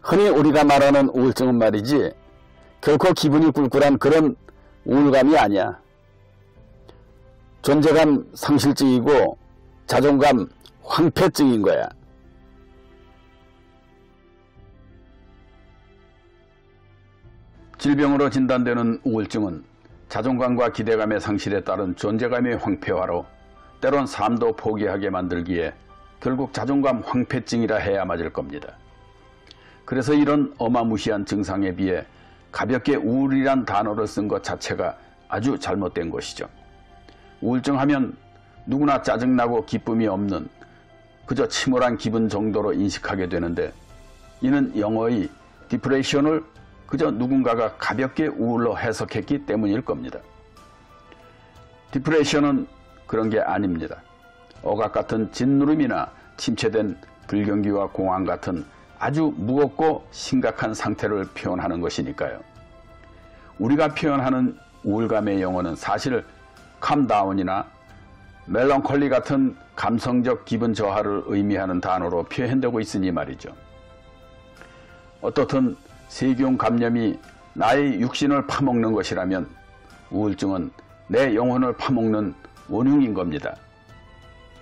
흔히 우리가 말하는 우울증은 말이지 결코 기분이 꿀꿀한 그런 우울감이 아니야. 존재감 상실증이고 자존감 황폐증인 거야. 질병으로 진단되는 우울증은 자존감과 기대감의 상실에 따른 존재감의 황폐화로 때론 삶도 포기하게 만들기에 결국 자존감 황폐증이라 해야 맞을 겁니다. 그래서 이런 어마무시한 증상에 비해 가볍게 우울이란 단어를 쓴 것 자체가 아주 잘못된 것이죠. 우울증 하면 누구나 짜증나고 기쁨이 없는 그저 침울한 기분 정도로 인식하게 되는데, 이는 영어의 디프레션을 그저 누군가가 가볍게 우울로 해석했기 때문일 겁니다. 디프레션은 그런 게 아닙니다. 억압 같은 짓누름이나 침체된 불경기와 공황 같은 아주 무겁고 심각한 상태를 표현하는 것이니까요. 우리가 표현하는 우울감의 영어는 사실 캄다운이나 멜랑콜리 같은 감성적 기분 저하를 의미하는 단어로 표현되고 있으니 말이죠. 어떻든 세균 감염이 나의 육신을 파먹는 것이라면 우울증은 내 영혼을 파먹는 원흉인 겁니다.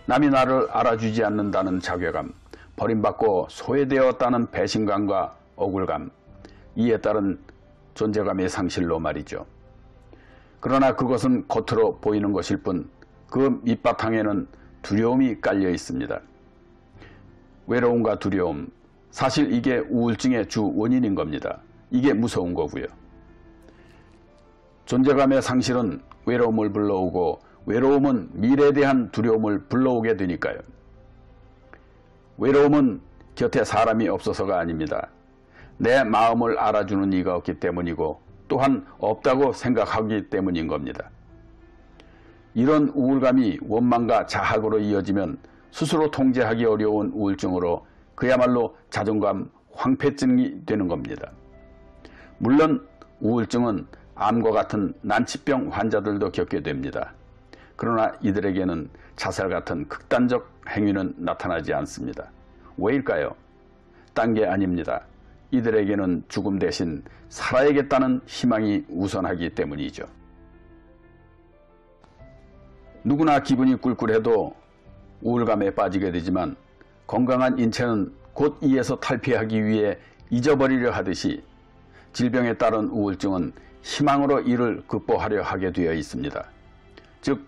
남이 나를 알아주지 않는다는 자괴감, 버림받고 소외되었다는 배신감과 억울감, 이에 따른 존재감의 상실로 말이죠. 그러나 그것은 겉으로 보이는 것일 뿐 그 밑바탕에는 두려움이 깔려 있습니다. 외로움과 두려움, 사실 이게 우울증의 주 원인인 겁니다. 이게 무서운 거고요. 존재감의 상실은 외로움을 불러오고 외로움은 미래에 대한 두려움을 불러오게 되니까요. 외로움은 곁에 사람이 없어서가 아닙니다. 내 마음을 알아주는 이가 없기 때문이고 또한 없다고 생각하기 때문인 겁니다. 이런 우울감이 원망과 자학으로 이어지면 스스로 통제하기 어려운 우울증으로 그야말로 자존감 황폐증이 되는 겁니다. 물론 우울증은 암과 같은 난치병 환자들도 겪게 됩니다. 그러나 이들에게는 자살 같은 극단적 행위는 나타나지 않습니다. 왜일까요? 딴 게 아닙니다. 이들에게는 죽음 대신 살아야겠다는 희망이 우선하기 때문이죠. 누구나 기분이 꿀꿀해도 우울감에 빠지게 되지만 건강한 인체는 곧 이에서 탈피하기 위해 잊어버리려 하듯이 질병에 따른 우울증은 희망으로 이를 극복하려 하게 되어 있습니다. 즉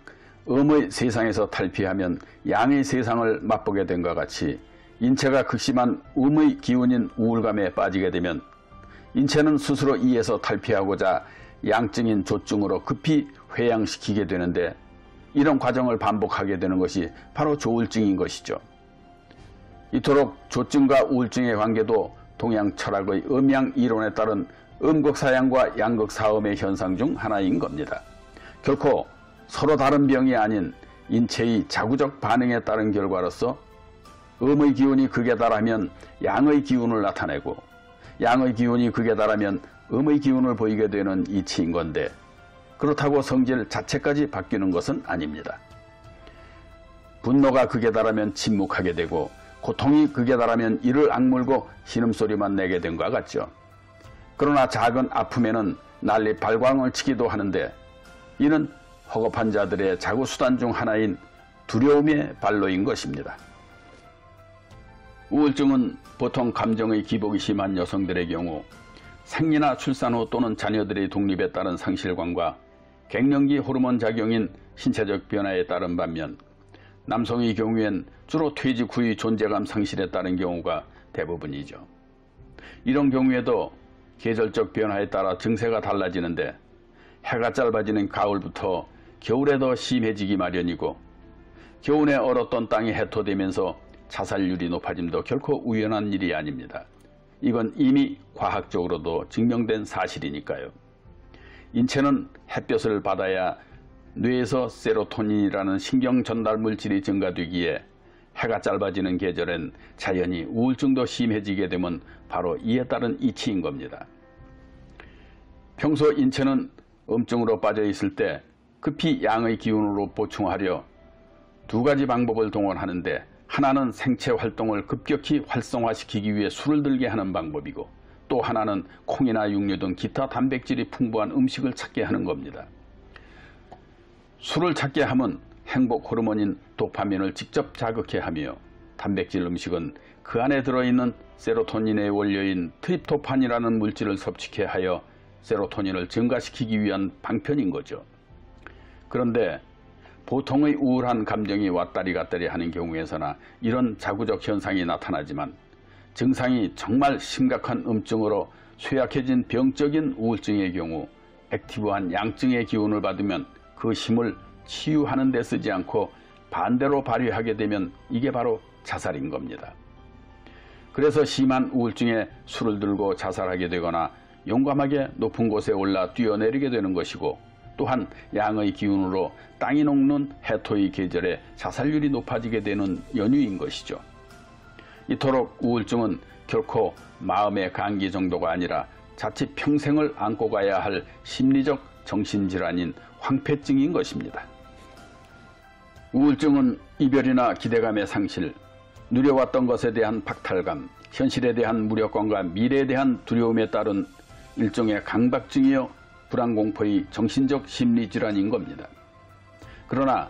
음의 세상에서 탈피하면 양의 세상을 맛보게 된 것 같이 인체가 극심한 음의 기운인 우울감에 빠지게 되면 인체는 스스로 이에서 탈피하고자 양증인 조증으로 급히 회양시키게 되는데, 이런 과정을 반복하게 되는 것이 바로 조울증인 것이죠. 이토록 조증과 우울증의 관계도 동양 철학의 음양 이론에 따른 음극사양과 양극사음의 현상 중 하나인 겁니다. 결코 서로 다른 병이 아닌 인체의 자구적 반응에 따른 결과로서 음의 기운이 극에 달하면 양의 기운을 나타내고 양의 기운이 극에 달하면 음의 기운을 보이게 되는 이치인 건데, 그렇다고 성질 자체까지 바뀌는 것은 아닙니다. 분노가 극에 달하면 침묵하게 되고 고통이 극에 달하면 이를 악물고 신음소리만 내게 된 것 같죠. 그러나 작은 아픔에는 난리 발광을 치기도 하는데, 이는 허겁한 자들의 자구수단 중 하나인 두려움의 발로인 것입니다. 우울증은 보통 감정의 기복이 심한 여성들의 경우 생리나 출산 후 또는 자녀들의 독립에 따른 상실감과 갱년기 호르몬 작용인 신체적 변화에 따른 반면, 남성의 경우엔 주로 퇴직 후의 존재감 상실에 따른 경우가 대부분이죠. 이런 경우에도 계절적 변화에 따라 증세가 달라지는데, 해가 짧아지는 가을부터 겨울에 더 심해지기 마련이고, 겨울에 얼었던 땅이 해토되면서 자살률이 높아짐도 결코 우연한 일이 아닙니다. 이건 이미 과학적으로도 증명된 사실이니까요. 인체는 햇볕을 받아야 뇌에서 세로토닌이라는 신경 전달 물질이 증가되기에 해가 짧아지는 계절엔 자연히 우울증도 심해지게 되면 바로 이에 따른 이치인 겁니다. 평소 인체는 음증으로 빠져 있을 때 급히 양의 기운으로 보충하려 두 가지 방법을 동원하는데, 하나는 생체 활동을 급격히 활성화시키기 위해 술을 들게 하는 방법이고, 또 하나는 콩이나 육류 등 기타 단백질이 풍부한 음식을 찾게 하는 겁니다. 술을 찾게 하면 행복 호르몬인 도파민을 직접 자극해 하며, 단백질 음식은 그 안에 들어있는 세로토닌의 원료인 트립토판이라는 물질을 섭취케 하여 세로토닌을 증가시키기 위한 방편인 거죠. 그런데 보통의 우울한 감정이 왔다리 갔다리 하는 경우에서나 이런 자구적 현상이 나타나지만, 증상이 정말 심각한 음증으로 쇠약해진 병적인 우울증의 경우 액티브한 양증의 기운을 받으면 그 힘을 치유하는 데 쓰지 않고 반대로 발휘하게 되면 이게 바로 자살인 겁니다. 그래서 심한 우울증에 술을 들고 자살하게 되거나 용감하게 높은 곳에 올라 뛰어내리게 되는 것이고, 또한 양의 기운으로 땅이 녹는 해토의 계절에 자살률이 높아지게 되는 연유인 것이죠. 이토록 우울증은 결코 마음의 감기 정도가 아니라 자칫 평생을 안고 가야 할 심리적 정신질환인 황폐증인 것입니다. 우울증은 이별이나 기대감의 상실, 누려왔던 것에 대한 박탈감, 현실에 대한 무력감과 미래에 대한 두려움에 따른 일종의 강박증이요 불안공포의 정신적 심리질환인 겁니다. 그러나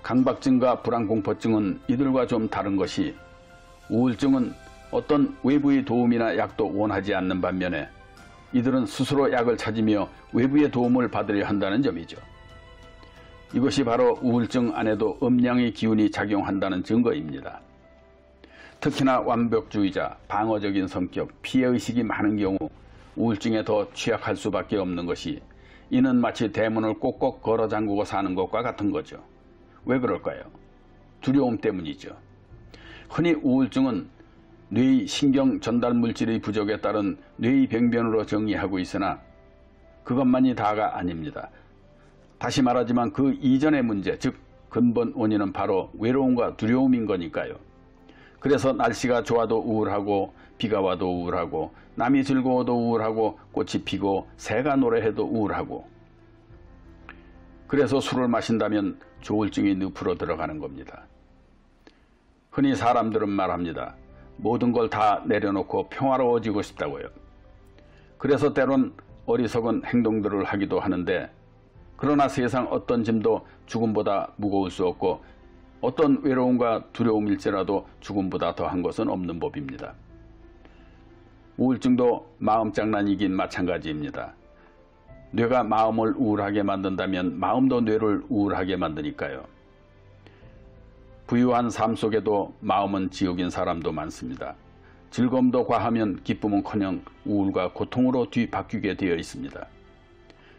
강박증과 불안공포증은 이들과 좀 다른 것이, 우울증은 어떤 외부의 도움이나 약도 원하지 않는 반면에 이들은 스스로 약을 찾으며 외부의 도움을 받으려 한다는 점이죠. 이것이 바로 우울증 안에도 음양의 기운이 작용한다는 증거입니다. 특히나 완벽주의자, 방어적인 성격, 피해의식이 많은 경우 우울증에 더 취약할 수밖에 없는 것이, 이는 마치 대문을 꼭꼭 걸어 잠그고 사는 것과 같은 거죠. 왜 그럴까요? 두려움 때문이죠. 흔히 우울증은 뇌의 신경 전달 물질의 부족에 따른 뇌의 병변으로 정의하고 있으나 그것만이 다가 아닙니다. 다시 말하지만 그 이전의 문제, 즉 근본 원인은 바로 외로움과 두려움인 거니까요. 그래서 날씨가 좋아도 우울하고, 비가 와도 우울하고, 남이 즐거워도 우울하고, 꽃이 피고 새가 노래해도 우울하고, 그래서 술을 마신다면 조울증이 늪으로 들어가는 겁니다. 흔히 사람들은 말합니다. 모든 걸 다 내려놓고 평화로워지고 싶다고요. 그래서 때론 어리석은 행동들을 하기도 하는데, 그러나 세상 어떤 짐도 죽음보다 무거울 수 없고, 어떤 외로움과 두려움일지라도 죽음보다 더한 것은 없는 법입니다. 우울증도 마음장난이긴 마찬가지입니다. 뇌가 마음을 우울하게 만든다면 마음도 뇌를 우울하게 만드니까요. 부유한 삶 속에도 마음은 지옥인 사람도 많습니다. 즐거움도 과하면 기쁨은커녕 우울과 고통으로 뒤바뀌게 되어 있습니다.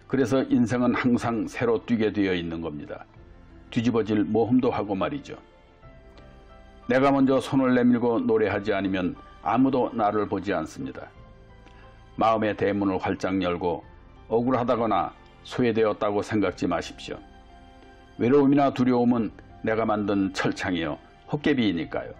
그래서 인생은 항상 새로 뛰게 되어 있는 겁니다. 뒤집어질 모험도 하고 말이죠. 내가 먼저 손을 내밀고 노래하지 않으면 아무도 나를 보지 않습니다. 마음의 대문을 활짝 열고 억울하다거나 소외되었다고 생각지 마십시오. 외로움이나 두려움은 내가 만든 철창이요 헛개비이니까요.